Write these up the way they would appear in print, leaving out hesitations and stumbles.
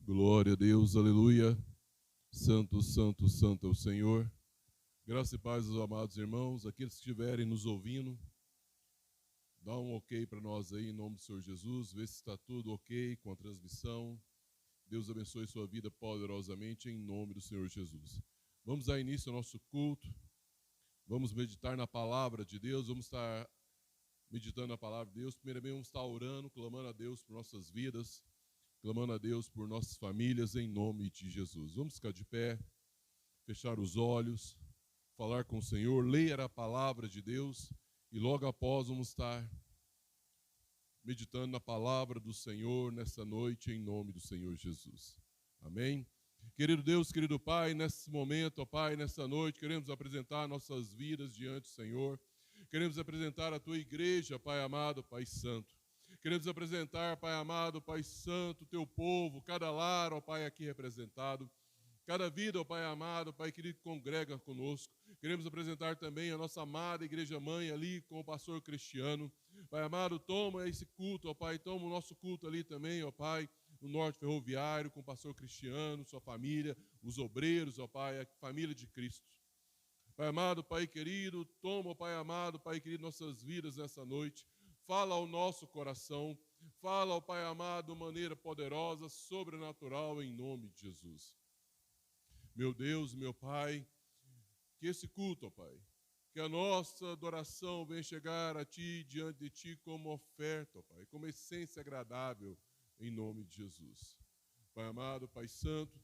Glória a Deus, aleluia. Santo, santo, santo é o Senhor. Graça e paz aos amados irmãos, aqueles que estiverem nos ouvindo. Dá um ok para nós aí, em nome do Senhor Jesus. Vê se está tudo ok com a transmissão. Deus abençoe sua vida poderosamente, em nome do Senhor Jesus. Vamos dar início ao nosso culto. Vamos meditar na palavra de Deus. Vamos estar meditando na palavra de Deus. Primeiramente, vamos estar orando, clamando a Deus por nossas vidas, clamando a Deus por nossas famílias, em nome de Jesus. Vamos ficar de pé, fechar os olhos, falar com o Senhor, ler a palavra de Deus e logo após vamos estar meditando na palavra do Senhor nessa noite, em nome do Senhor Jesus. Amém? Querido Deus, querido Pai, nesse momento, ó Pai, nessa noite, queremos apresentar nossas vidas diante do Senhor. Queremos apresentar a Tua igreja, Pai amado, Pai santo. Queremos apresentar, Pai amado, Pai santo, Teu povo, cada lar, ó Pai, aqui representado. Cada vida, ó Pai amado, Pai querido, que congrega conosco. Queremos apresentar também a nossa amada Igreja Mãe ali com o pastor Cristiano. Pai amado, toma esse culto, ó Pai, toma o nosso culto ali também, ó Pai, no Norte Ferroviário, com o pastor Cristiano, sua família, os obreiros, ó Pai, a família de Cristo. Pai amado, Pai querido, toma, ó Pai amado, Pai querido, nossas vidas nessa noite. Fala ao nosso coração, fala, ó Pai amado, de maneira poderosa, sobrenatural, em nome de Jesus. Meu Deus, meu Pai, que esse culto, ó Pai, que a nossa adoração venha chegar a Ti, diante de Ti, como oferta, ó Pai, como essência agradável, em nome de Jesus. Pai amado, Pai santo,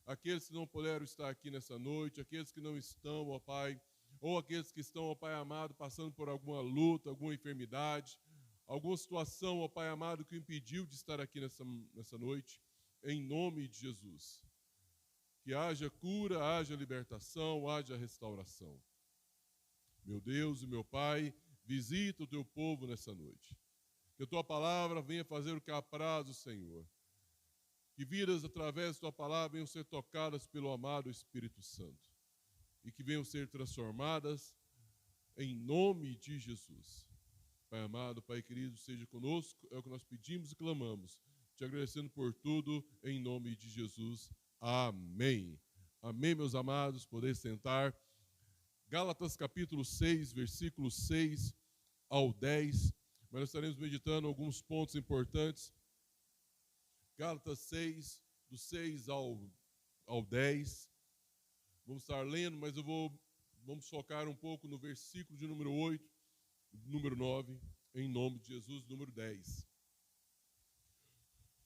aqueles que não puderam estar aqui nessa noite, aqueles que não estão, ó Pai, ou aqueles que estão, ó Pai amado, passando por alguma luta, alguma enfermidade, alguma situação, ó Pai amado, que o impediu de estar aqui nessa noite, em nome de Jesus. Que haja cura, haja libertação, haja restauração. Meu Deus e meu Pai, visita o Teu povo nessa noite. Que a Tua palavra venha fazer o que apraz o Senhor. Que vidas através da Tua palavra venham ser tocadas pelo amado Espírito Santo. E que venham ser transformadas em nome de Jesus. Pai amado, Pai querido, seja conosco, é o que nós pedimos e clamamos. Te agradecendo por tudo, em nome de Jesus. Amém. Amém, meus amados, poder sentar. Gálatas capítulo 6, versículos 6 ao 10. Mas nós estaremos meditando alguns pontos importantes. Gálatas 6, do 6 ao 10. Vamos estar lendo, mas vamos focar um pouco no versículo de número 8, número 9, em nome de Jesus, número 10.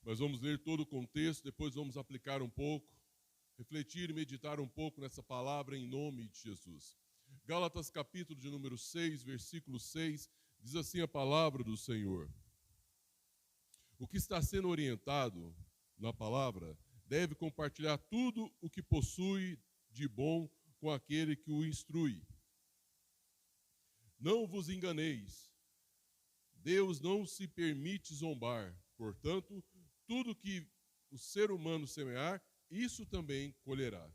Mas vamos ler todo o contexto, depois vamos aplicar um pouco, refletir e meditar um pouco nessa palavra em nome de Jesus. Gálatas capítulo de número 6, versículo 6, diz assim a palavra do Senhor. O que está sendo orientado na palavra deve compartilhar tudo o que possui de bom com aquele que o instrui. Não vos enganeis, Deus não se permite zombar, portanto, tudo que o ser humano semear, isso também colherá.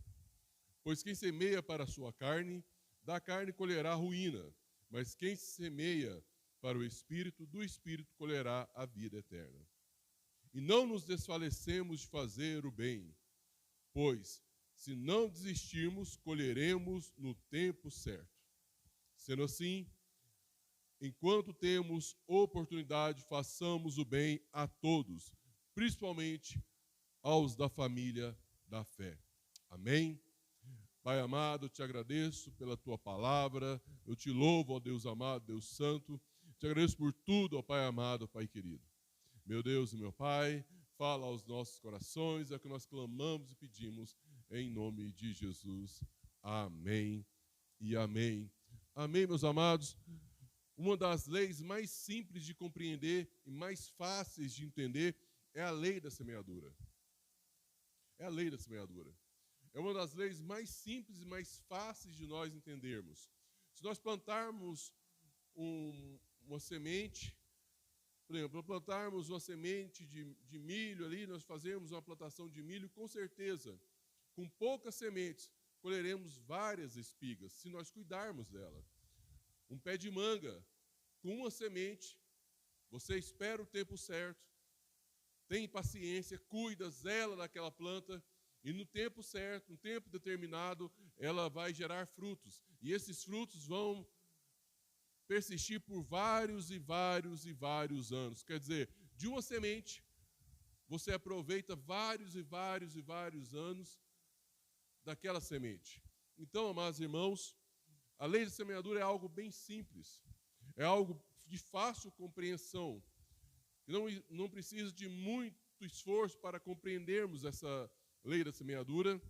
Pois quem semeia para a sua carne, da carne colherá ruína, mas quem semeia para o Espírito, do Espírito colherá a vida eterna. E não nos desfalecemos de fazer o bem, pois, se não desistirmos, colheremos no tempo certo. Sendo assim, enquanto temos oportunidade, façamos o bem a todos, principalmente aos da família da fé. Amém? Pai amado, eu te agradeço pela tua palavra, eu te louvo, ó Deus amado, Deus santo, te agradeço por tudo, ó Pai amado, Pai querido. Meu Deus e meu Pai, fala aos nossos corações, é o que nós clamamos e pedimos, em nome de Jesus. Amém e amém. Amém, meus amados. Uma das leis mais simples de compreender e mais fáceis de entender é a lei da semeadura. É a lei da semeadura. É uma das leis mais simples e mais fáceis de nós entendermos. Se nós plantarmos uma semente, por exemplo, plantarmos uma semente de milho ali, nós fazemos uma plantação de milho, com certeza, com poucas sementes, colheremos várias espigas, se nós cuidarmos dela. Um pé de manga, com uma semente, você espera o tempo certo, tem paciência, cuida, zela daquela planta, e no tempo certo, no tempo determinado, ela vai gerar frutos. E esses frutos vão persistir por vários e vários e vários anos. Quer dizer, de uma semente, você aproveita vários e vários e vários anos daquela semente. Então, amados irmãos, a lei da semeadura é algo bem simples. É algo de fácil compreensão. Não precisa de muito esforço para compreendermos essa lei da semeadura.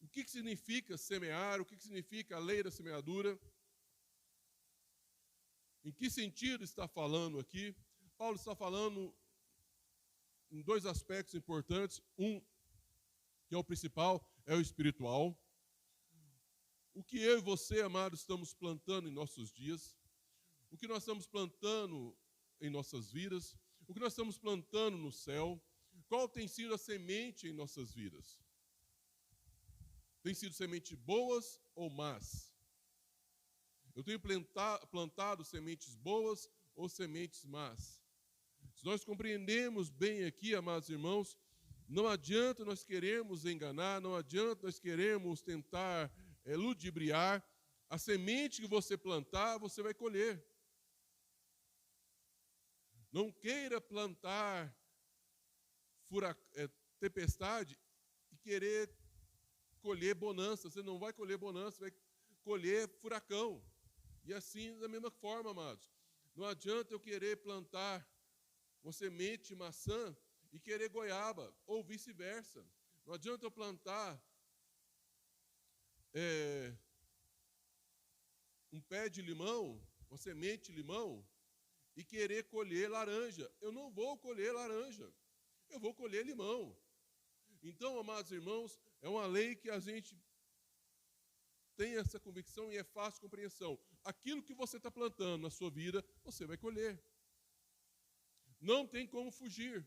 O que significa semear? O que significa a lei da semeadura? Em que sentido está falando aqui? Paulo está falando em dois aspectos importantes. Um, que é o principal, é o espiritual. O que eu e você, amados, estamos plantando em nossos dias. O que nós estamos plantando em nossas vidas. O que nós estamos plantando no céu. Qual tem sido a semente em nossas vidas? Tem sido sementes boas ou más? Eu tenho plantado sementes boas ou sementes más? Se nós compreendemos bem aqui, amados irmãos, não adianta nós queremos enganar, não adianta nós queremos tentar ludibriar. A semente que você plantar, você vai colher. Não queira plantar tempestade e querer colher bonança. Você não vai colher bonança, vai colher furacão. E assim, da mesma forma, amados. Não adianta eu querer plantar uma semente de maçã e querer goiaba, ou vice-versa. Não adianta eu plantar um pé de limão, uma semente de limão, e querer colher laranja. Eu não vou colher laranja, eu vou colher limão. Então, amados irmãos, é uma lei que a gente tem essa convicção e é fácil compreensão. Aquilo que você está plantando na sua vida, você vai colher. Não tem como fugir.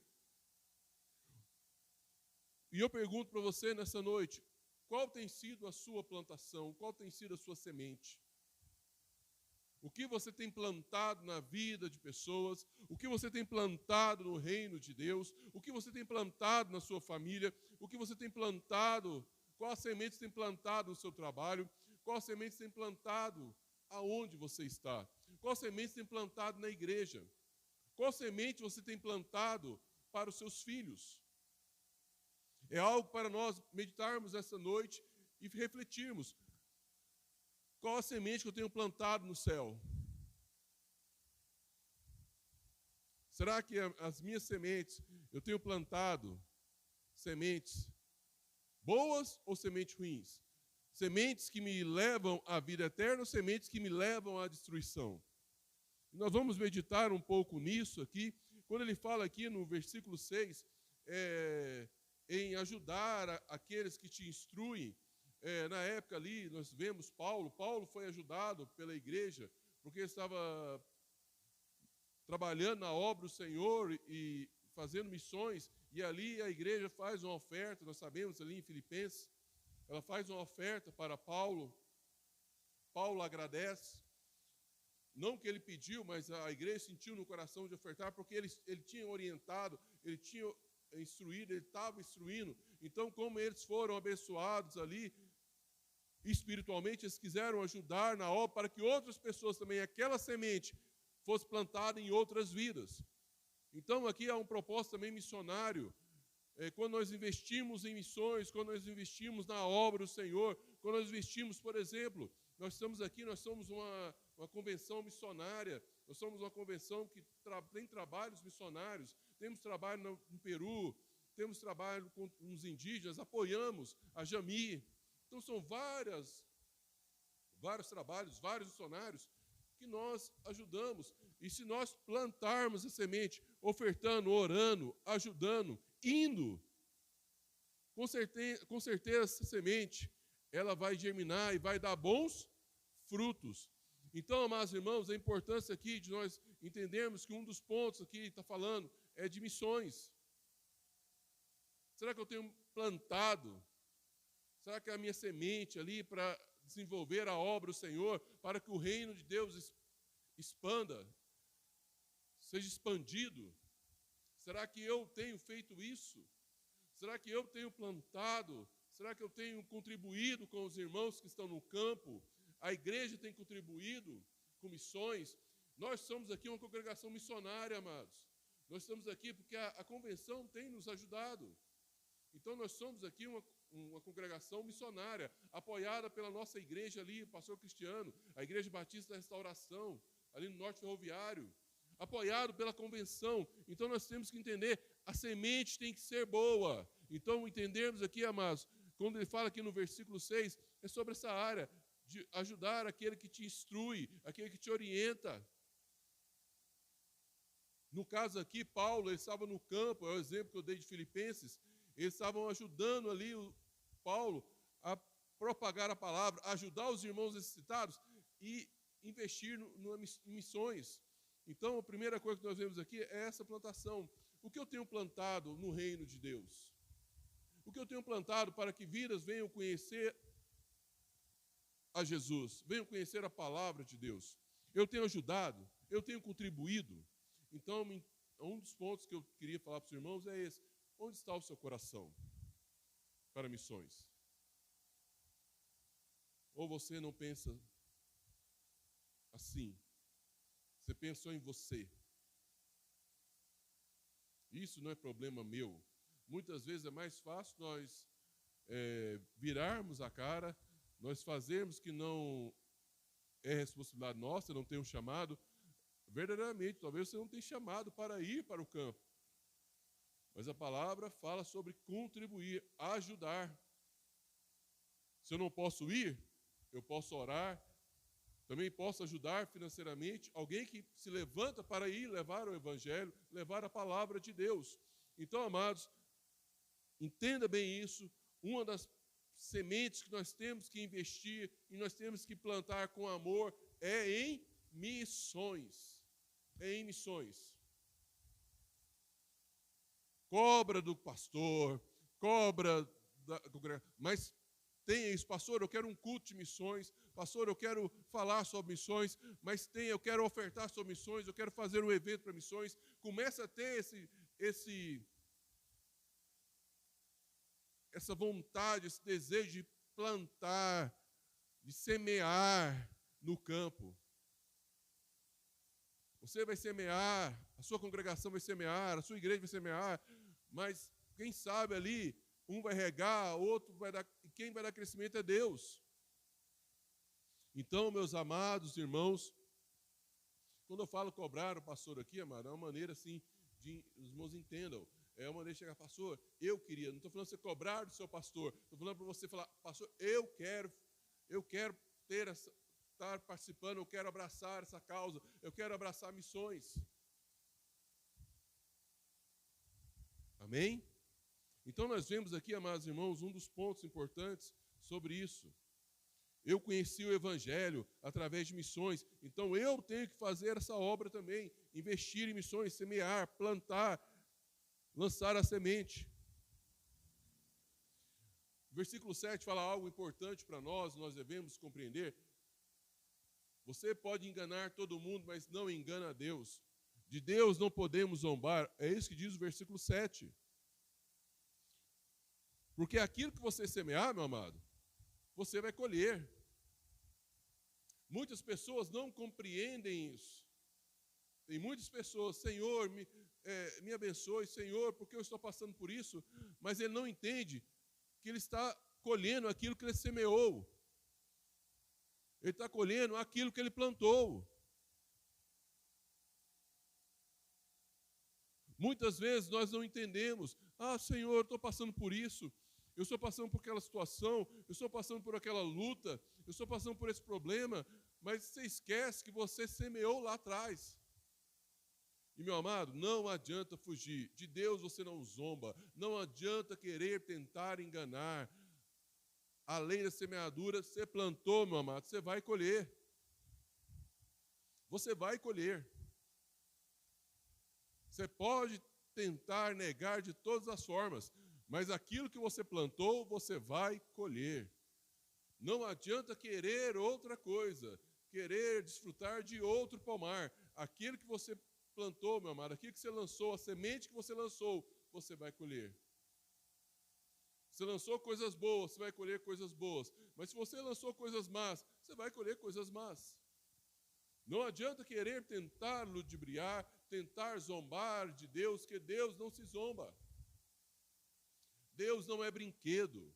E eu pergunto para você nessa noite, qual tem sido a sua plantação? Qual tem sido a sua semente? O que você tem plantado na vida de pessoas? O que você tem plantado no reino de Deus? O que você tem plantado na sua família? O que você tem plantado? Qual semente você tem plantado no seu trabalho? Qual semente você tem plantado aonde você está? Qual semente você tem plantado na igreja? Qual semente você tem plantado para os seus filhos? É algo para nós meditarmos essa noite e refletirmos. Qual a semente que eu tenho plantado no céu? Será que as minhas sementes, eu tenho plantado sementes boas ou sementes ruins? Sementes que me levam à vida eterna ou sementes que me levam à destruição? Nós vamos meditar um pouco nisso aqui, quando ele fala aqui no versículo 6, em ajudar aqueles que te instruem. Na época ali, nós vemos Paulo foi ajudado pela igreja, porque estava trabalhando na obra do Senhor e fazendo missões, e ali a igreja faz uma oferta, nós sabemos ali em Filipenses, ela faz uma oferta para Paulo, Paulo agradece, não que ele pediu, mas a igreja sentiu no coração de ofertar, porque ele tinha orientado, ele tinha instruído, ele estava instruindo. Então, como eles foram abençoados ali, espiritualmente, eles quiseram ajudar na obra para que outras pessoas também, aquela semente, fosse plantada em outras vidas. Então, aqui há um propósito também missionário. Quando nós investimos em missões, quando nós investimos na obra do Senhor, quando nós investimos, por exemplo, nós estamos aqui, nós somos uma convenção missionária, nós somos uma convenção que tem trabalhos missionários, temos trabalho no Peru, temos trabalho com os indígenas, apoiamos a Jami. Então são vários trabalhos, vários missionários que nós ajudamos. E se nós plantarmos a semente, ofertando, orando, ajudando, indo, com certeza essa semente, ela vai germinar e vai dar bons frutos. Então, amados irmãos, a importância aqui de nós entendermos que um dos pontos aqui está falando é de missões. Será que eu tenho plantado? Será que é a minha semente ali para desenvolver a obra do Senhor, para que o reino de Deus expanda, seja expandido? Será que eu tenho feito isso? Será que eu tenho plantado? Será que eu tenho contribuído com os irmãos que estão no campo? A igreja tem contribuído com missões? Nós somos aqui uma congregação missionária, amados. Nós estamos aqui porque a convenção tem nos ajudado. Então nós somos aqui uma congregação missionária, apoiada pela nossa igreja ali, pastor Cristiano, a Igreja Batista da Restauração, ali no Norte Ferroviário, apoiado pela convenção. Então nós temos que entender, a semente tem que ser boa. Então entendermos aqui, amados, quando ele fala aqui no versículo 6, é sobre essa área de ajudar aquele que te instrui, aquele que te orienta. No caso aqui, Paulo, ele estava no campo, é o exemplo que eu dei de Filipenses, eles estavam ajudando ali o Paulo a propagar a palavra, ajudar os irmãos necessitados e investir em missões. Então, a primeira coisa que nós vemos aqui é essa plantação. O que eu tenho plantado no reino de Deus? O que eu tenho plantado para que vidas venham conhecer a Jesus, venham conhecer a palavra de Deus? Eu tenho ajudado? Eu tenho contribuído? Então, um dos pontos que eu queria falar para os irmãos é esse. Onde está o seu coração para missões? Ou você não pensa assim? Você pensou em você? Isso não é problema meu. Muitas vezes é mais fácil nós virarmos a cara, nós fazermos que não é responsabilidade nossa, não tem um chamado. Verdadeiramente, talvez você não tenha chamado para ir para o campo. Mas a palavra fala sobre contribuir, ajudar. Se eu não posso ir, eu posso orar, também posso ajudar financeiramente alguém que se levanta para ir levar o evangelho, levar a palavra de Deus. Então, amados, entenda bem isso. Uma das sementes que nós temos que investir e nós temos que plantar com amor é em missões. É em missões. Cobra do pastor, cobra da congregação, mas tenha isso, pastor, eu quero um culto de missões, pastor, eu quero falar sobre missões, mas eu quero ofertar sobre missões, eu quero fazer um evento para missões. Começa a ter essa vontade, esse desejo de plantar, de semear no campo. Você vai semear, a sua congregação vai semear, a sua igreja vai semear, mas quem sabe ali, um vai regar, outro vai dar, e quem vai dar crescimento é Deus. Então, meus amados irmãos, quando eu falo cobrar o pastor aqui, amado, é uma maneira assim, os irmãos entendam, é uma maneira de chegar, pastor, eu queria, não estou falando você cobrar do seu pastor, estou falando para você falar, pastor, eu quero ter estar participando, eu quero abraçar essa causa, eu quero abraçar missões. Amém? Então nós vemos aqui, amados irmãos, um dos pontos importantes sobre isso. Eu conheci o evangelho através de missões, então eu tenho que fazer essa obra também, investir em missões, semear, plantar, lançar a semente. O versículo 7 fala algo importante para nós devemos compreender. Você pode enganar todo mundo, mas não engana a Deus. De Deus não podemos zombar. É isso que diz o versículo 7. Porque aquilo que você semear, meu amado, você vai colher. Muitas pessoas não compreendem isso. Tem muitas pessoas, Senhor, me abençoe, Senhor, porque eu estou passando por isso, mas ele não entende que ele está colhendo aquilo que ele semeou. Ele está colhendo aquilo que ele plantou. Muitas vezes nós não entendemos. Ah, Senhor, eu estou passando por isso. Eu estou passando por aquela situação. Eu estou passando por aquela luta. Eu estou passando por esse problema. Mas você esquece que você semeou lá atrás. E, meu amado, não adianta fugir. De Deus você não zomba. Não adianta querer tentar enganar. Além da semeadura, você plantou, meu amado, você vai colher. Você vai colher. Você pode tentar negar de todas as formas, mas aquilo que você plantou, você vai colher. Não adianta querer outra coisa, querer desfrutar de outro pomar. Aquilo que você plantou, meu amado, aquilo que você lançou, a semente que você lançou, você vai colher. Você lançou coisas boas, você vai colher coisas boas. Mas se você lançou coisas más, você vai colher coisas más. Não adianta querer tentar ludibriar, tentar zombar de Deus, que Deus não se zomba. Deus não é brinquedo.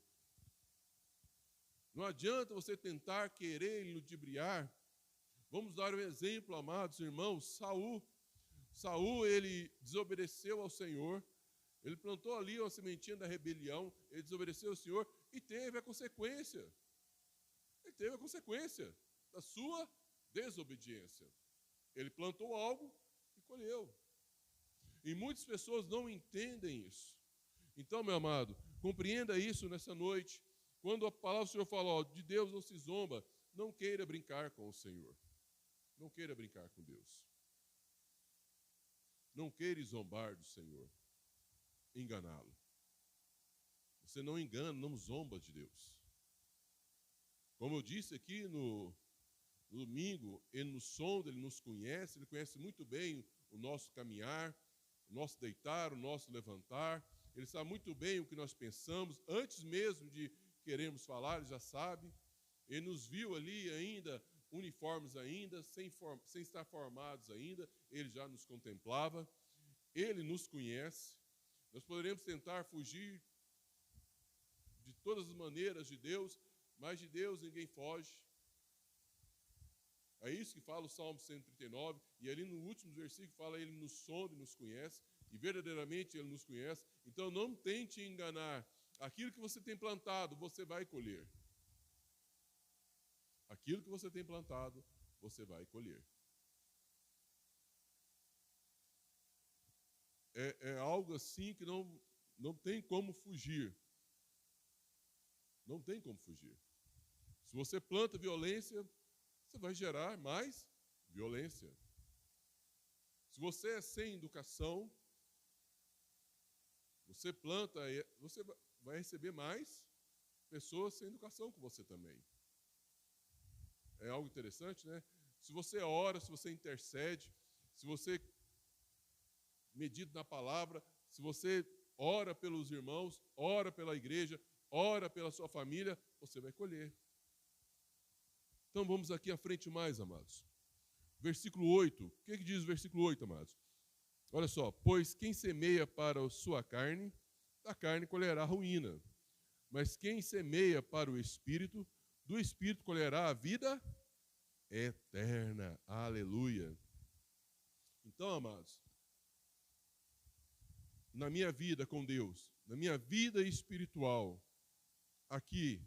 Não adianta você tentar querer ludibriar. Vamos dar um exemplo, amados irmãos. Saul, ele desobedeceu ao Senhor. Ele plantou ali uma sementinha da rebelião. Ele desobedeceu ao Senhor e teve a consequência. Ele teve a consequência da sua desobediência. Ele plantou algo e colheu. E muitas pessoas não entendem isso. Então, meu amado, compreenda isso nessa noite. Quando a palavra do Senhor fala, ó, de Deus não se zomba, não queira brincar com o Senhor. Não queira brincar com Deus. Não queira zombar do Senhor. Enganá-lo. Você não engana, não zomba de Deus. Como eu disse aqui no domingo, ele nos sonda, ele nos conhece, ele conhece muito bem o nosso caminhar, o nosso deitar, o nosso levantar. Ele sabe muito bem o que nós pensamos, antes mesmo de queremos falar, ele já sabe. Ele nos viu ali ainda, uniformes ainda, sem estar formados ainda, ele já nos contemplava. Ele nos conhece. Nós poderemos tentar fugir de todas as maneiras de Deus, mas de Deus ninguém foge. É isso que fala o Salmo 139, e ali no último versículo fala, ele nos sonda e nos conhece, e verdadeiramente ele nos conhece. Então não tente enganar. Aquilo que você tem plantado, você vai colher. Aquilo que você tem plantado, você vai colher. É algo assim que não tem como fugir. Não tem como fugir. Se você planta violência, você vai gerar mais violência. Se você é sem educação, você planta, você vai receber mais pessoas sem educação com você também. É algo interessante, né? Se você ora, se você intercede, se você medita na palavra, se você ora pelos irmãos, ora pela igreja, ora pela sua família, você vai colher. Então vamos aqui à frente mais, amados. Versículo 8. O que diz o versículo 8, amados? Olha só. Pois quem semeia para a sua carne, da carne colherá ruína. Mas quem semeia para o Espírito, do Espírito colherá a vida eterna. Aleluia. Então, amados, na minha vida com Deus, na minha vida espiritual, aqui,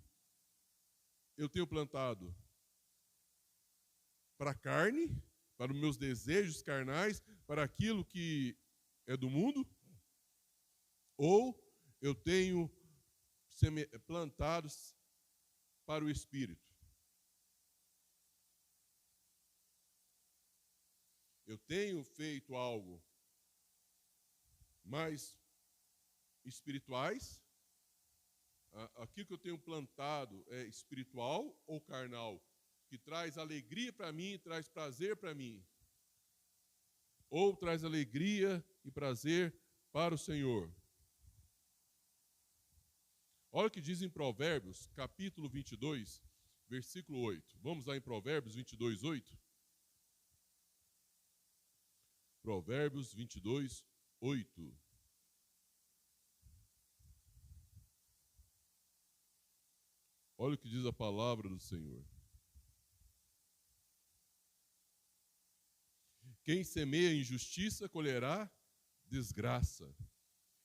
eu tenho plantado para a carne, para os meus desejos carnais, para aquilo que é do mundo, ou eu tenho plantados para o Espírito. Eu tenho feito algo mais espirituais. Aquilo que eu tenho plantado é espiritual ou carnal, que traz alegria para mim, traz prazer para mim, ou traz alegria e prazer para o Senhor. Olha o que diz em Provérbios, capítulo 22, versículo 8. Vamos lá em Provérbios 22, 8. Provérbios 22, 8. Olha o que diz a palavra do Senhor. Quem semeia injustiça colherá desgraça,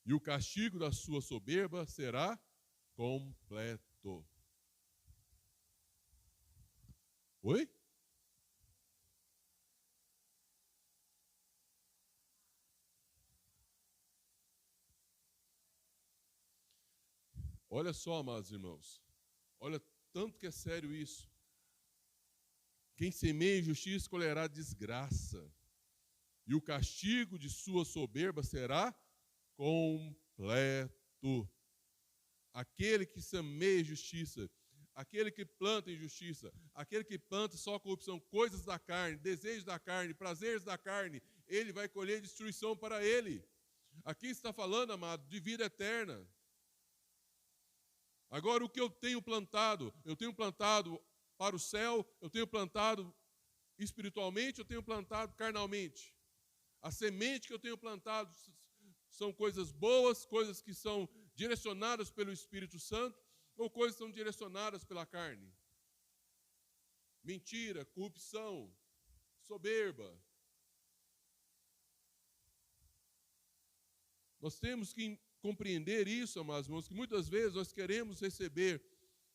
e o castigo da sua soberba será completo. Oi? Olha só, amados irmãos. Olha tanto que é sério isso. Quem semeia injustiça colherá desgraça, e o castigo de sua soberba será completo. Aquele que semeia injustiça, aquele que planta injustiça, aquele que planta só corrupção, coisas da carne, desejos da carne, prazeres da carne, ele vai colher destruição para ele. Aqui está falando, amado, de vida eterna. Agora, o que eu tenho plantado para o céu, eu tenho plantado espiritualmente, eu tenho plantado carnalmente. A semente que eu tenho plantado são coisas boas, coisas que são direcionadas pelo Espírito Santo, ou coisas que são direcionadas pela carne. Mentira, corrupção, soberba. Nós temos que compreender isso, amados irmãos, que muitas vezes nós queremos receber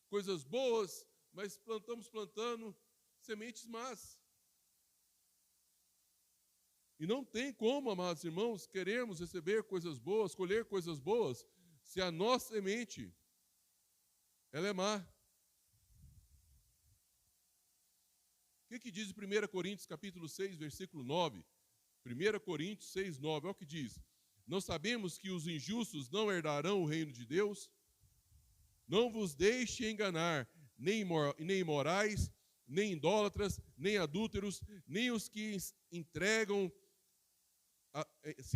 coisas boas, mas estamos plantando sementes más. E não tem como, amados irmãos, queremos receber coisas boas, colher coisas boas, se a nossa semente, ela é má. O que diz em 1 Coríntios capítulo 6, versículo 9? 1 Coríntios 6, 9, olha o que diz. Não sabemos que os injustos não herdarão o reino de Deus? Não vos deixe enganar, nem imorais, nem idólatras, nem adúlteros, nem os que se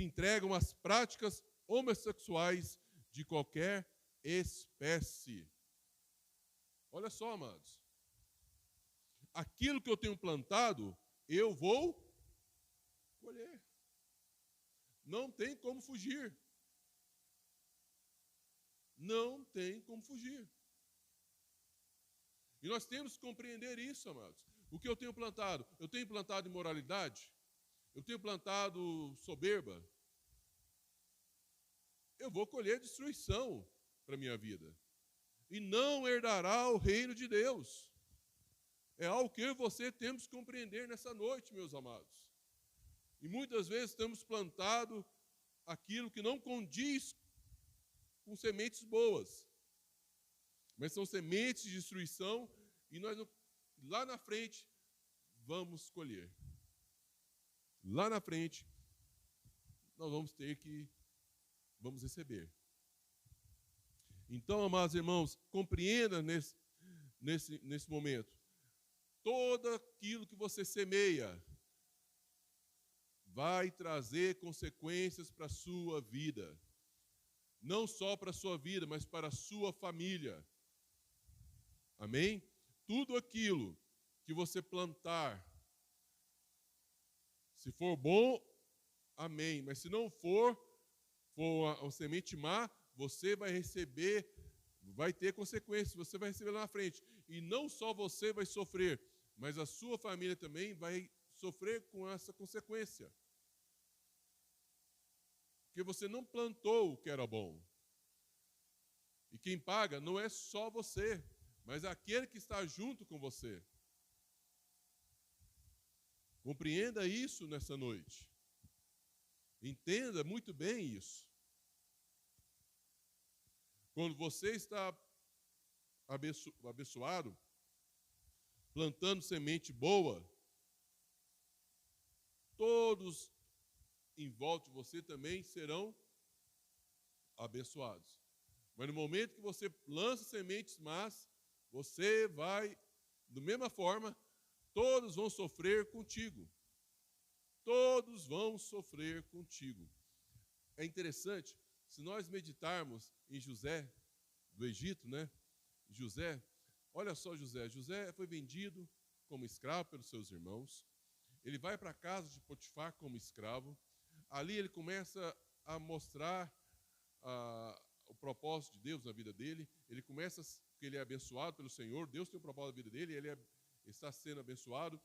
entregam às práticas homossexuais de qualquer espécie. Olha só, amados. Aquilo que eu tenho plantado, eu vou colher. Não tem como fugir. Não tem como fugir. E nós temos que compreender isso, amados. O que eu tenho plantado? Eu tenho plantado imoralidade? Eu tenho plantado soberba? Eu vou colher destruição para a minha vida. E não herdará o reino de Deus. É algo que eu e você temos que compreender nessa noite, meus amados. E muitas vezes temos plantado aquilo que não condiz com sementes boas. Mas são sementes de destruição e nós lá na frente vamos colher. Lá na frente nós vamos receber. Então, amados irmãos, compreenda nesse momento. Todo aquilo que você semeia vai trazer consequências para a sua vida. Não só para a sua vida, mas para a sua família. Amém? Tudo aquilo que você plantar, se for bom, amém. Mas se não for uma semente má, você vai receber, vai ter consequências, você vai receber lá na frente. E não só você vai sofrer, mas a sua família também vai sofrer com essa consequência. Porque você não plantou o que era bom. E quem paga não é só você, mas aquele que está junto com você. Compreenda isso nessa noite. Entenda muito bem isso. Quando você está abençoado, plantando semente boa, todos em volta de você também serão abençoados. Mas no momento que você lança sementes más, você vai, da mesma forma, todos vão sofrer contigo. Todos vão sofrer contigo. É interessante, se nós meditarmos em José, do Egito, né? José, olha só José. José foi vendido como escravo pelos seus irmãos. Ele vai para a casa de Potifar como escravo. Ali ele começa a mostrar o propósito de Deus na vida dele. Ele começa, que ele é abençoado pelo Senhor. Deus tem um propósito na vida dele, ele está sendo abençoado.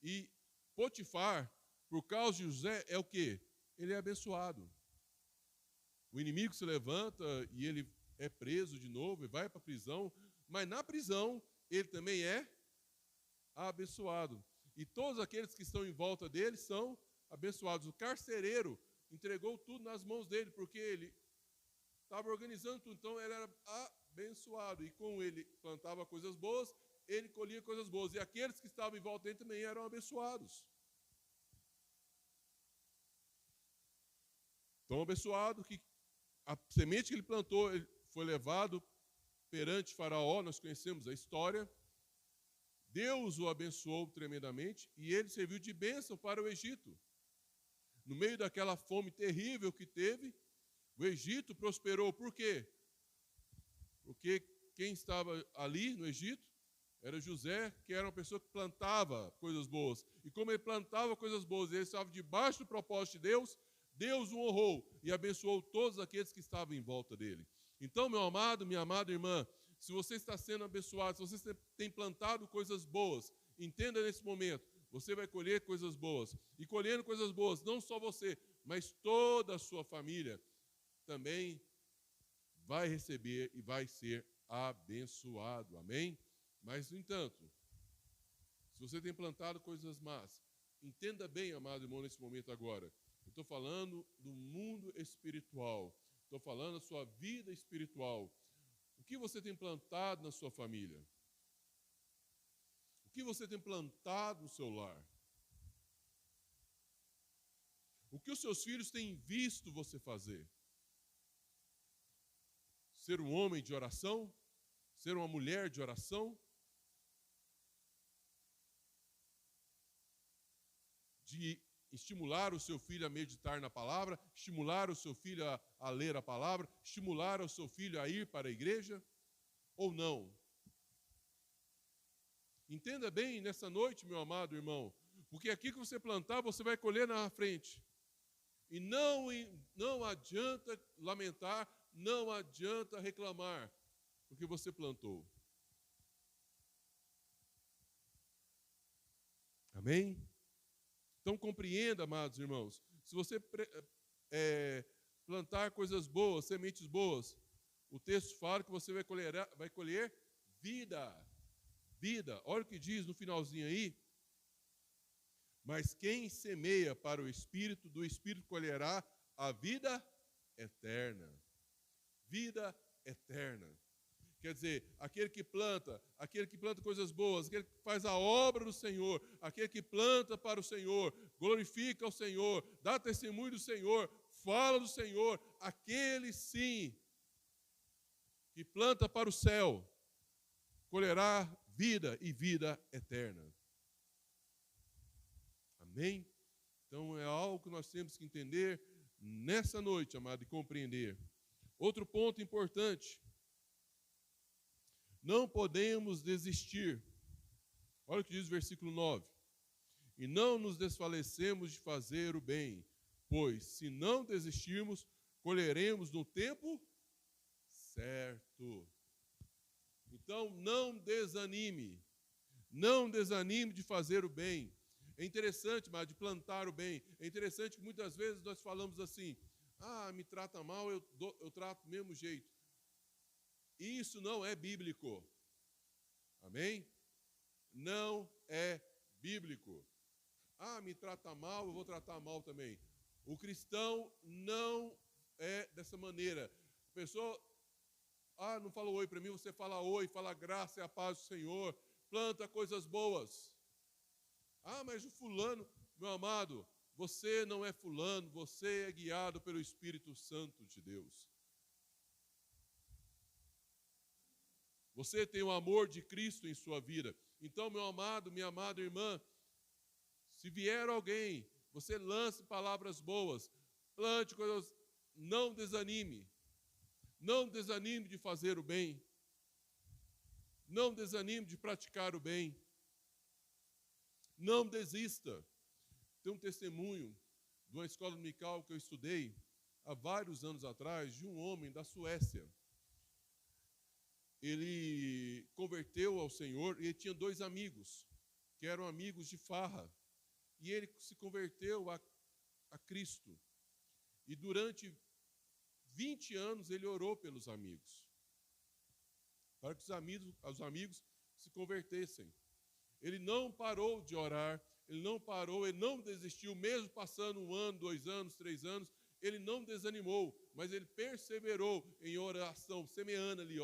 E Potifar, por causa de José, é o quê? Ele é abençoado. O inimigo se levanta e ele é preso de novo e vai para a prisão. Mas na prisão, ele também é abençoado. E todos aqueles que estão em volta dele são abençoados. O carcereiro entregou tudo nas mãos dele, porque ele estava organizando tudo. Então, ele era abençoado. E com ele plantava coisas boas, ele colhia coisas boas. E aqueles que estavam em volta dele também eram abençoados. Tão abençoado que a semente que ele plantou foi levado perante Faraó, nós conhecemos a história. Deus o abençoou tremendamente e ele serviu de bênção para o Egito. No meio daquela fome terrível que teve, o Egito prosperou. Por quê? Porque quem estava ali no Egito era José, que era uma pessoa que plantava coisas boas. E como ele plantava coisas boas, ele estava debaixo do propósito de Deus, Deus o honrou e abençoou todos aqueles que estavam em volta dele. Então, meu amado, minha amada irmã, se você está sendo abençoado, se você tem plantado coisas boas, entenda nesse momento, você vai colher coisas boas. E colhendo coisas boas, não só você, mas toda a sua família também vai receber e vai ser abençoado. Amém? Mas, no entanto, se você tem plantado coisas más, entenda bem, amado irmão, nesse momento agora. Eu estou falando do mundo espiritual. Estou falando da sua vida espiritual. O que você tem plantado na sua família? O que você tem plantado no seu lar? O que os seus filhos têm visto você fazer? Ser um homem de oração? Ser uma mulher de oração? De estimular o seu filho a meditar na palavra, estimular o seu filho a ler a palavra, estimular o seu filho a ir para a igreja, ou não? Entenda bem nessa noite, meu amado irmão, porque aqui que você plantar, você vai colher na frente. E não adianta lamentar, não adianta reclamar, porque você plantou. Amém? Então compreenda, amados irmãos, se você plantar coisas boas, sementes boas, o texto fala que você vai colher vida. Vida. Olha o que diz no finalzinho aí. Mas quem semeia para o Espírito, do Espírito colherá a vida eterna. Vida eterna. Quer dizer, aquele que planta coisas boas, aquele que faz a obra do Senhor, aquele que planta para o Senhor, glorifica o Senhor, dá testemunho do Senhor, fala do Senhor, aquele sim que planta para o céu, colherá vida e vida eterna. Amém? Então é algo que nós temos que entender nessa noite, amado, e compreender. Outro ponto importante. Não podemos desistir. Olha o que diz o versículo 9. E não nos desfalecemos de fazer o bem, pois se não desistirmos, colheremos no tempo certo. Então não desanime. Não desanime de fazer o bem. É interessante, mas de plantar o bem. É interessante que muitas vezes nós falamos assim: me trata mal, eu trato do mesmo jeito. Isso não é bíblico. Amém? Não é bíblico. Me trata mal, eu vou tratar mal também. O cristão não é dessa maneira. A pessoa, não fala oi para mim, você fala oi, fala graça e a paz do Senhor, planta coisas boas. Mas o fulano, meu amado, você não é fulano, você é guiado pelo Espírito Santo de Deus. Você tem o amor de Cristo em sua vida. Então, meu amado, minha amada irmã, se vier alguém, você lance palavras boas, plante coisas, não desanime. Não desanime de fazer o bem. Não desanime de praticar o bem. Não desista. Tem um testemunho de uma escola dominical que eu estudei há vários anos atrás, de um homem da Suécia. Ele converteu ao Senhor e ele tinha 2 amigos, que eram amigos de farra. E ele se converteu a Cristo. E durante 20 anos ele orou pelos amigos, para que os amigos se convertessem. Ele não parou de orar, ele não desistiu, mesmo passando 1 ano, 2 anos, 3 anos, ele não desanimou, mas ele perseverou em oração, semeando ali,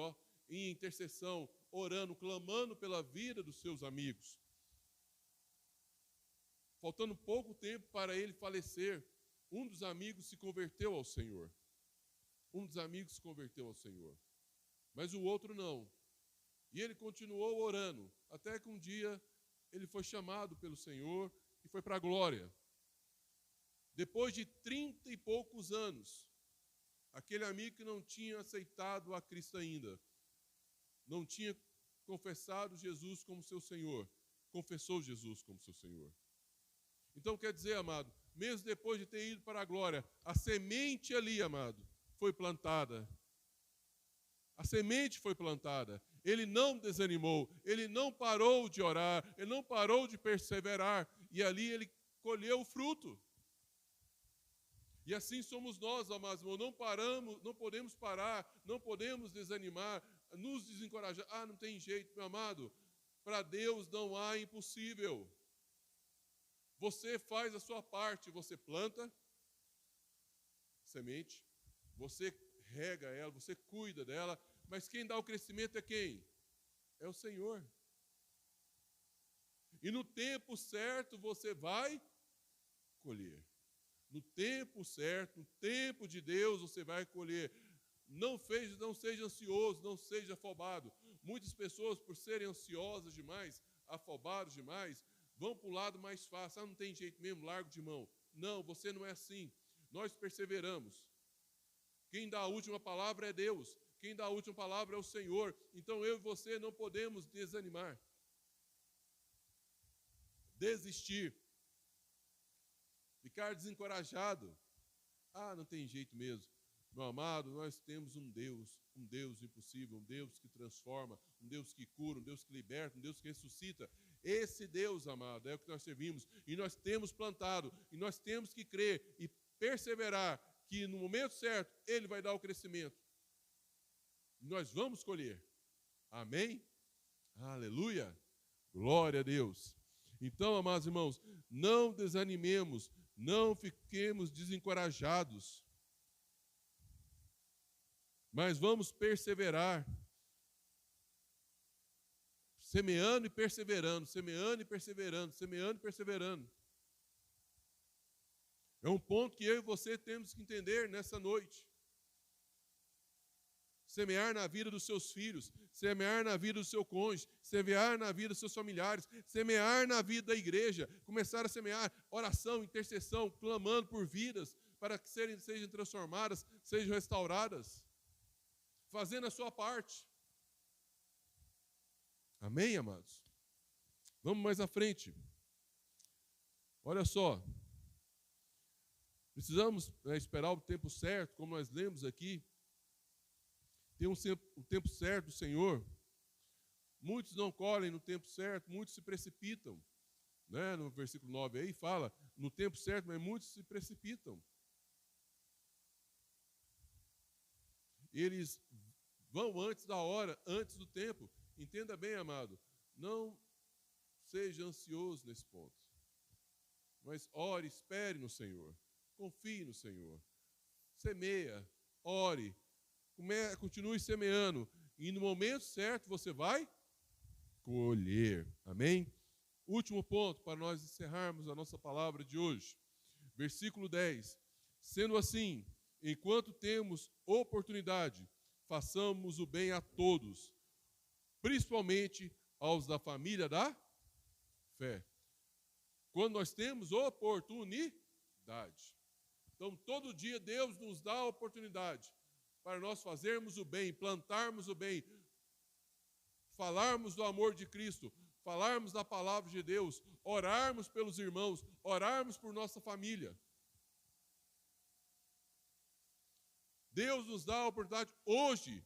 em intercessão, orando, clamando pela vida dos seus amigos. Faltando pouco tempo para ele falecer, um dos amigos se converteu ao Senhor. Mas o outro não. E ele continuou orando, até que um dia ele foi chamado pelo Senhor e foi para a glória. Depois de 30 e poucos anos, aquele amigo que não tinha aceitado a Cristo ainda, não tinha confessado Jesus como seu Senhor, confessou Jesus como seu Senhor. Então quer dizer, amado, mesmo depois de ter ido para a glória, a semente ali, amado, foi plantada. A semente foi plantada. Ele não desanimou, ele não parou de orar, ele não parou de perseverar, e ali ele colheu o fruto. E assim somos nós, amados irmãos, não paramos, não podemos parar, não podemos desanimar, nos desencorajar. Ah, não tem jeito, meu amado, para Deus não há impossível. Você faz a sua parte, você planta semente, você rega ela, você cuida dela, mas quem dá o crescimento é quem? É o Senhor. E no tempo certo você vai colher. No tempo certo, no tempo de Deus você vai colher. Não seja ansioso, não seja afobado. Muitas pessoas, por serem ansiosas demais, afobadas demais, vão para o lado mais fácil. Ah, não tem jeito mesmo, largo de mão. Não, você não é assim. Nós perseveramos. Quem dá a última palavra é Deus. Quem dá a última palavra é o Senhor. Então eu e você não podemos desanimar. Desistir. Ficar desencorajado. Ah, não tem jeito mesmo. Meu amado, nós temos um Deus impossível, um Deus que transforma, um Deus que cura, um Deus que liberta, um Deus que ressuscita. Esse Deus, amado, é o que nós servimos. E nós temos plantado, e nós temos que crer e perseverar que no momento certo Ele vai dar o crescimento. Nós vamos colher. Amém? Aleluia! Glória a Deus. Então, amados irmãos, não desanimemos, não fiquemos desencorajados, mas vamos perseverar, semeando e perseverando, semeando e perseverando, semeando e perseverando. É um ponto que eu e você temos que entender nessa noite. Semear na vida dos seus filhos, semear na vida do seu cônjuge, semear na vida dos seus familiares, semear na vida da igreja, começar a semear oração, intercessão, clamando por vidas para que sejam transformadas, sejam restauradas, fazendo a sua parte. Amém, amados? Vamos mais à frente. Olha só. Precisamos esperar o tempo certo, como nós lemos aqui. Tem um tempo certo do Senhor. Muitos não colhem no tempo certo, muitos se precipitam. Né? No versículo 9 aí fala, no tempo certo, mas muitos se precipitam. Eles vão antes da hora, antes do tempo. Entenda bem, amado, não seja ansioso nesse ponto. Mas ore, espere no Senhor. Confie no Senhor. Semeia, ore. Continue semeando. E no momento certo você vai colher. Amém? Último ponto para nós encerrarmos a nossa palavra de hoje. Versículo 10. Sendo assim, enquanto temos oportunidade, façamos o bem a todos, principalmente aos da família da fé. Quando nós temos oportunidade. Então, todo dia Deus nos dá a oportunidade para nós fazermos o bem, plantarmos o bem, falarmos do amor de Cristo, falarmos da palavra de Deus, orarmos pelos irmãos, orarmos por nossa família. Deus nos dá a oportunidade hoje,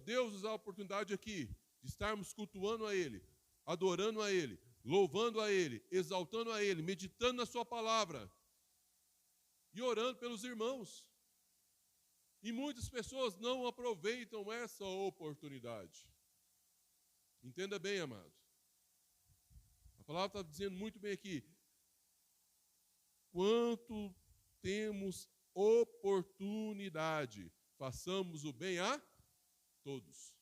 Deus nos dá a oportunidade aqui de estarmos cultuando a Ele, adorando a Ele, louvando a Ele, exaltando a Ele, meditando na sua palavra e orando pelos irmãos. E muitas pessoas não aproveitam essa oportunidade. Entenda bem, amado. A palavra está dizendo muito bem aqui. Quanto temos oportunidade, façamos o bem a todos.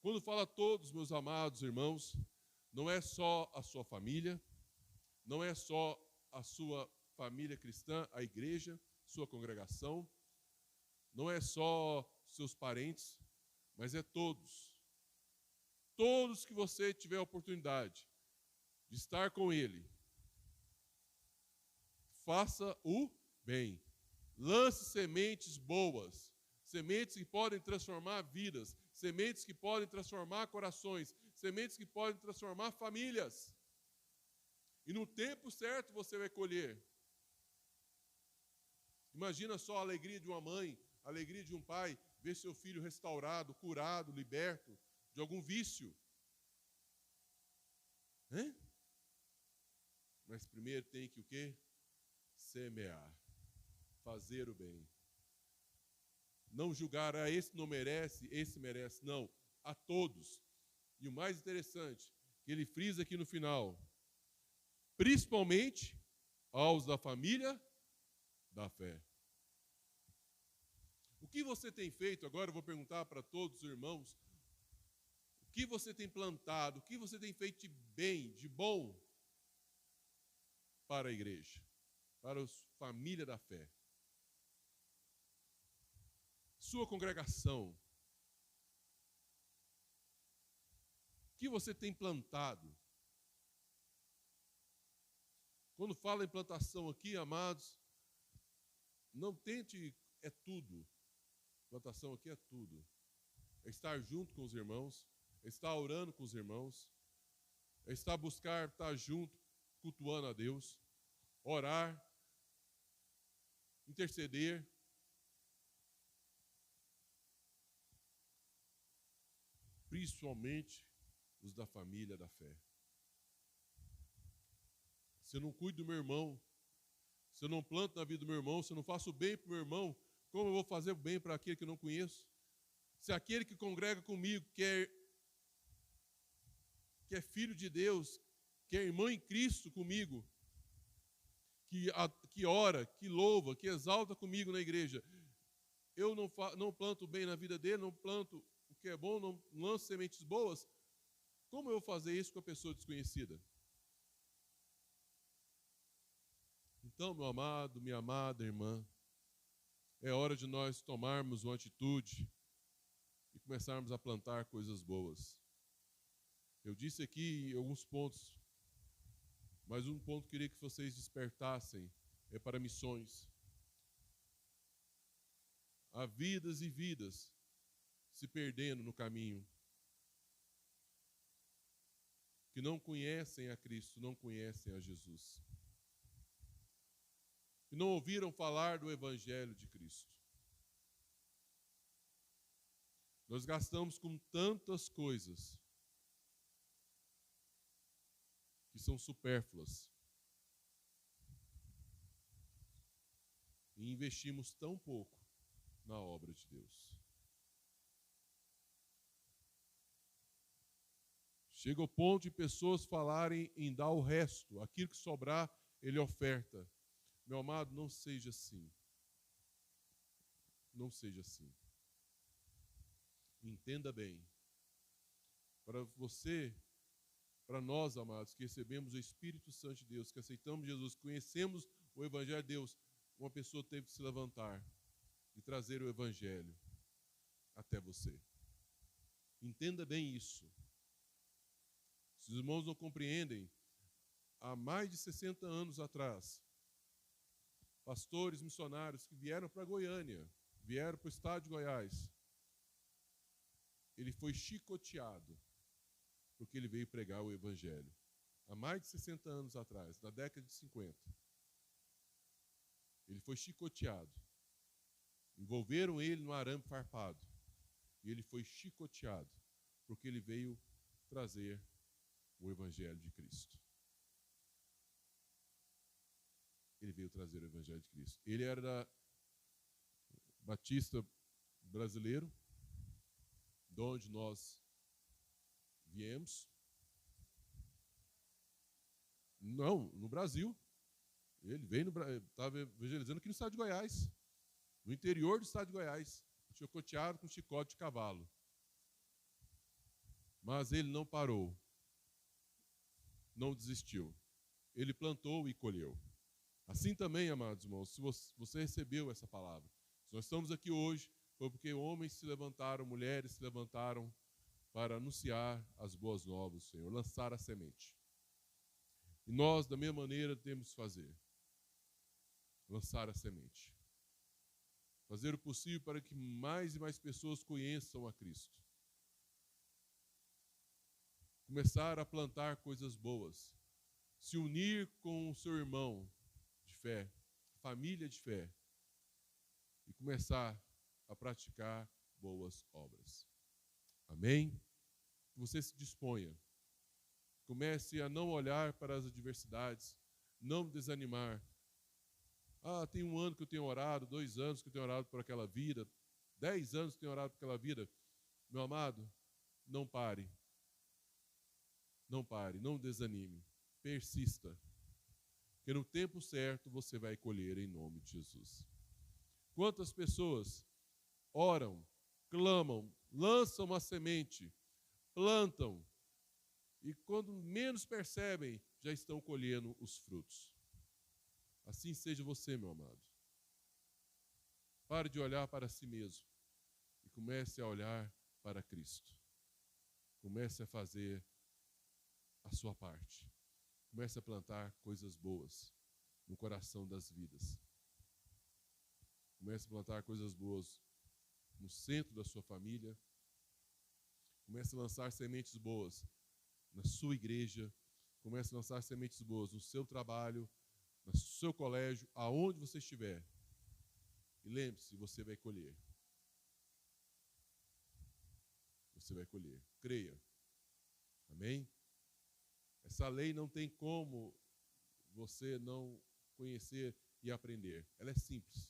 Quando fala todos, meus amados irmãos, não é só a sua família, não é só a sua família cristã, a igreja, sua congregação, não é só seus parentes, mas é todos. Todos que você tiver a oportunidade de estar com Ele, faça o bem. Lance sementes boas, sementes que podem transformar vidas, sementes que podem transformar corações, sementes que podem transformar famílias. E no tempo certo você vai colher. Imagina só a alegria de uma mãe, a alegria de um pai, ver seu filho restaurado, curado, liberto de algum vício. Mas primeiro tem que o quê? Semear. Fazer o bem. Não julgar, esse não merece, esse merece. Não, a todos. E o mais interessante, que ele frisa aqui no final, principalmente aos da família da fé. O que você tem feito, agora eu vou perguntar para todos os irmãos, o que você tem plantado, o que você tem feito de bem, de bom para a igreja, para a família da fé? Sua congregação, o que você tem plantado? Quando fala em plantação aqui, amados, não tente, é tudo. Plantação aqui é tudo. É estar junto com os irmãos, é estar orando com os irmãos, é estar buscar, estar junto, cultuando a Deus, orar, interceder. Principalmente os da família da fé. Se eu não cuido do meu irmão, se eu não planto na vida do meu irmão, se eu não faço o bem para o meu irmão, como eu vou fazer o bem para aquele que eu não conheço? Se aquele que congrega comigo, que é filho de Deus, que é irmão em Cristo comigo, que ora, que louva, que exalta comigo na igreja, eu não planto o bem na vida dele, não planto o que é bom, não lanço sementes boas, como eu vou fazer isso com a pessoa desconhecida? Então, meu amado, minha amada irmã, é hora de nós tomarmos uma atitude e começarmos a plantar coisas boas. Eu disse aqui alguns pontos, mas um ponto que eu queria que vocês despertassem é para missões. Há vidas e vidas se perdendo no caminho, que não conhecem a Cristo, não conhecem a Jesus. E não ouviram falar do Evangelho de Cristo. Nós gastamos com tantas coisas que são supérfluas. E investimos tão pouco na obra de Deus. Chega ao ponto de pessoas falarem em dar o resto, aquilo que sobrar, ele oferta. Meu amado, não seja assim. Não seja assim. Entenda bem. Para você, para nós, amados, que recebemos o Espírito Santo de Deus, que aceitamos Jesus, conhecemos o Evangelho de Deus, uma pessoa teve que se levantar e trazer o Evangelho até você. Entenda bem isso. Se os irmãos não compreendem, há mais de 60 anos atrás, pastores missionários que vieram para Goiânia, vieram para o estado de Goiás, ele foi chicoteado, porque ele veio pregar o Evangelho. Há mais de 60 anos atrás, na década de 50. Ele foi chicoteado. Envolveram ele no arame farpado. E ele foi chicoteado, porque ele veio trazer o Evangelho de Cristo. Ele veio trazer o Evangelho de Cristo. Ele era batista brasileiro, de onde nós viemos. Não, no Brasil. Ele veio, estava evangelizando aqui no estado de Goiás, no interior do estado de Goiás, chicoteado com chicote de cavalo. Mas ele não parou, não desistiu. Ele plantou e colheu. Assim também, amados irmãos, se você recebeu essa palavra, se nós estamos aqui hoje, foi porque homens se levantaram, mulheres se levantaram para anunciar as boas novas do Senhor, lançar a semente. E nós, da mesma maneira, temos que fazer. lançar a semente. Fazer o possível para que mais e mais pessoas conheçam a Cristo. Começar a plantar coisas boas. Se unir com o seu irmão de fé, família de fé, e começar a praticar boas obras. Amém? Que você se disponha. Comece a não olhar para as adversidades, não desanimar. Tem 1 ano que eu tenho orado, 2 anos que eu tenho orado por aquela vida, 10 anos que eu tenho orado por aquela vida. Meu amado, não pare. Não pare, não desanime. Persista. Porque no tempo certo você vai colher em nome de Jesus. Quantas pessoas oram, clamam, lançam uma semente, plantam, e quando menos percebem, já estão colhendo os frutos. Assim seja você, meu amado. Pare de olhar para si mesmo e comece a olhar para Cristo. Comece a fazer a sua parte. Comece a plantar coisas boas no coração das vidas. Comece a plantar coisas boas no centro da sua família. Comece a lançar sementes boas na sua igreja. Comece a lançar sementes boas no seu trabalho, no seu colégio, aonde você estiver. E lembre-se, você vai colher. Você vai colher. Creia. Amém? Essa lei não tem como você não conhecer e aprender. Ela é simples.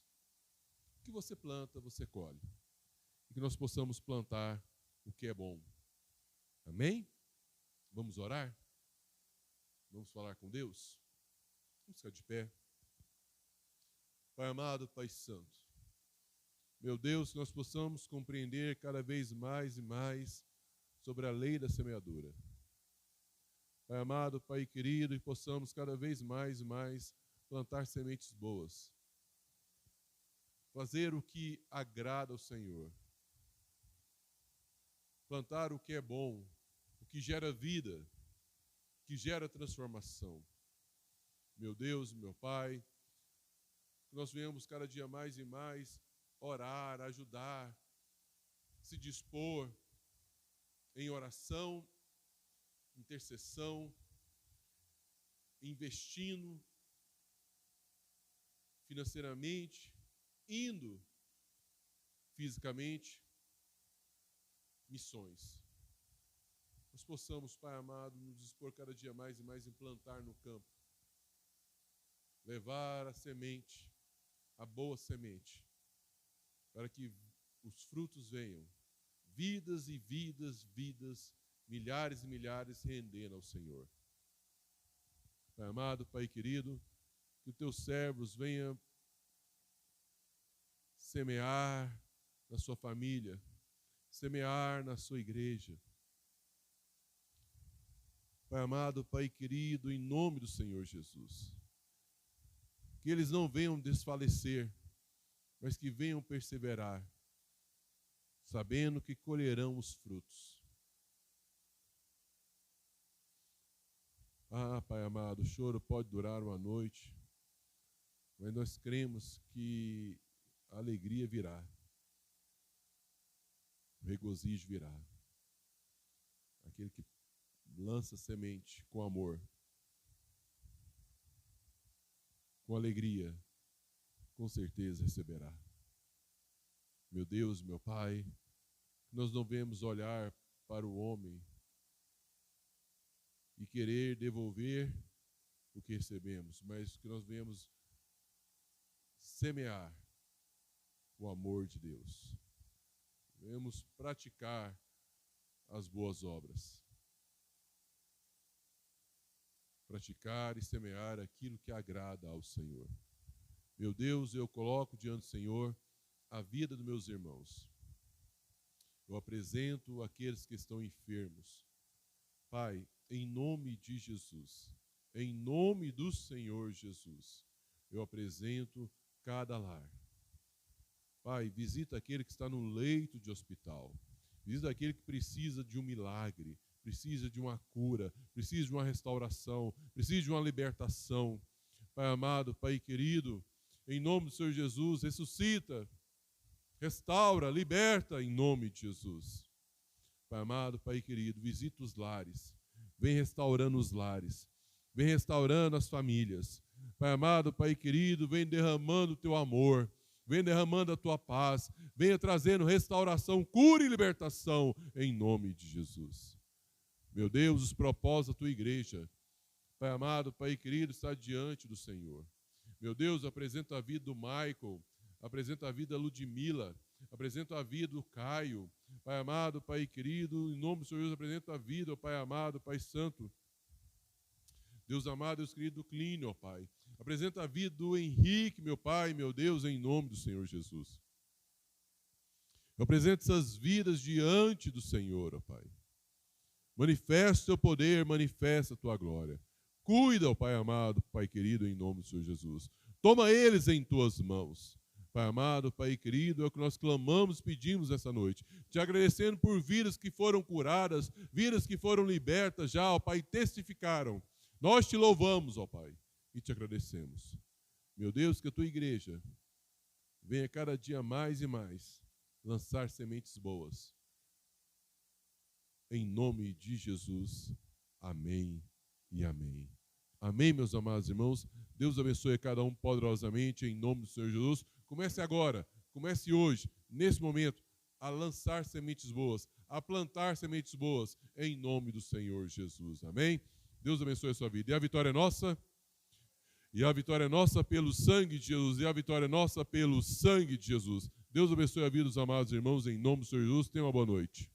O que você planta, você colhe. E que nós possamos plantar o que é bom. Amém? Vamos orar? Vamos falar com Deus? Vamos ficar de pé. Pai amado, Pai santo. Meu Deus, que nós possamos compreender cada vez mais e mais sobre a lei da semeadura. Pai amado, Pai querido, e possamos cada vez mais e mais plantar sementes boas. Fazer o que agrada ao Senhor. Plantar o que é bom, o que gera vida, que gera transformação. Meu Deus, meu Pai, que nós venhamos cada dia mais e mais orar, ajudar, se dispor em oração, intercessão, investindo financeiramente, indo fisicamente, missões. Nós possamos, Pai amado, nos dispor cada dia mais e mais em plantar no campo, levar a semente, a boa semente, para que os frutos venham, vidas e vidas, vidas, milhares e milhares rendendo ao Senhor. Pai amado, Pai querido, que os teus servos venham semear na sua família, semear na sua igreja. Pai amado, Pai querido, em nome do Senhor Jesus, que eles não venham desfalecer, mas que venham perseverar, sabendo que colherão os frutos. Pai amado, o choro pode durar uma noite, mas nós cremos que a alegria virá, o regozijo virá. Aquele que lança semente com amor, com alegria, com certeza receberá. Meu Deus, meu Pai, nós não devemos olhar para o homem e querer devolver o que recebemos, mas que nós venhamos semear o amor de Deus. Venhamos praticar as boas obras. Praticar e semear aquilo que agrada ao Senhor. Meu Deus, eu coloco diante do Senhor a vida dos meus irmãos. Eu apresento aqueles que estão enfermos. Pai, em nome de Jesus, em nome do Senhor Jesus, eu apresento cada lar. Pai, visita aquele que está no leito de hospital. Visita aquele que precisa de um milagre, precisa de uma cura, precisa de uma restauração, precisa de uma libertação. Pai amado, Pai querido, em nome do Senhor Jesus. Ressuscita, restaura, liberta, em nome de Jesus. Pai amado, Pai querido, visita os lares. Vem restaurando os lares. Vem restaurando as famílias. Pai amado, Pai querido, vem derramando o teu amor. Vem derramando a tua paz. Venha trazendo restauração, cura e libertação, em nome de Jesus. Meu Deus, os propósitos da tua igreja, Pai amado, Pai querido, está diante do Senhor. Meu Deus, apresento a vida do Michael, apresento a vida da Ludmila, apresento a vida do Caio. Pai amado, Pai querido, em nome do Senhor Jesus, apresento a vida, ó Pai amado, Pai santo. Deus amado, Deus querido, do Clínio, ó Pai. Apresento a vida do Henrique, meu Pai, meu Deus, em nome do Senhor Jesus. Eu apresento essas vidas diante do Senhor, ó Pai. Manifesta o teu poder, manifesta a tua glória. Cuida, ó Pai amado, Pai querido, em nome do Senhor Jesus. Toma eles em tuas mãos. Pai amado, Pai querido, é o que nós clamamos, pedimos essa noite. Te agradecendo por vidas que foram curadas, vidas que foram libertas já, ó Pai, testificaram. Nós te louvamos, ó Pai, e te agradecemos. Meu Deus, que a tua igreja venha cada dia mais e mais lançar sementes boas. Em nome de Jesus. Amém e amém. Amém, meus amados irmãos. Deus abençoe a cada um poderosamente, em nome do Senhor Jesus. Comece agora, comece hoje, nesse momento, a lançar sementes boas, a plantar sementes boas, em nome do Senhor Jesus. Amém? Deus abençoe a sua vida. E a vitória é nossa? E a vitória é nossa pelo sangue de Jesus. E a vitória é nossa pelo sangue de Jesus. Deus abençoe a vida dos amados irmãos, em nome do Senhor Jesus. Tenha uma boa noite.